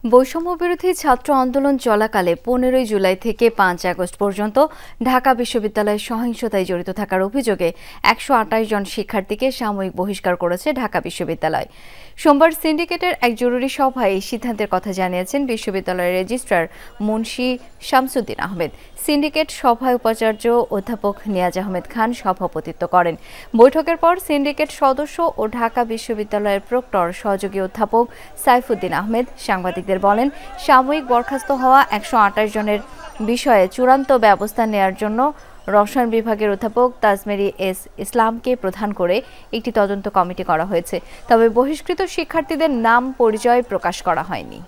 বৈষম্য বিরোধী ছাত্র আন্দোলন চলাকালে 15 জুলাই থেকে 5 আগস্ট পর্যন্ত ঢাকা বিশ্ববিদ্যালয়ে সহিংসতায় জড়িত থাকার অভিযোগে 128 জন শিক্ষার্থীকে সাময়িক বহিষ্কার করেছে ঢাকা বিশ্ববিদ্যালয়। সোমবার সিন্ডিকেটের এক জরুরি সভায় এই সিদ্ধান্তের কথা জানিয়েছেন বিশ্ববিদ্যালয়ের রেজিস্ট্রার মুন্সি শামসুদ্দিন আহমেদ। সিন্ডিকেট সভায় উপাচার্য অধ্যাপক নিয়াজ আহমেদ খান সভাপতিত্ব করেন। বৈঠকের পর সিন্ডিকেট সদস্য ও ঢাকা বিশ্ববিদ্যালয়ের প্রক্টর সহযোগী অধ্যাপক সাইফুদ্দিন আহমেদ সাংবাদিকদের বলেন, সাময়িক বরখাস্ত হওয়া 128 জনের বিষয়ে চূড়ান্ত ব্যবস্থা নেয়ার জন্য রসায়ন বিভাগের অধ্যাপক তাজমেরি এস ইসলামকে প্রধান করে একটি তদন্ত কমিটি করা হয়েছে। তবে বহিষ্কৃত শিক্ষার্থীদের নাম পরিচয় প্রকাশ করা হয়নি।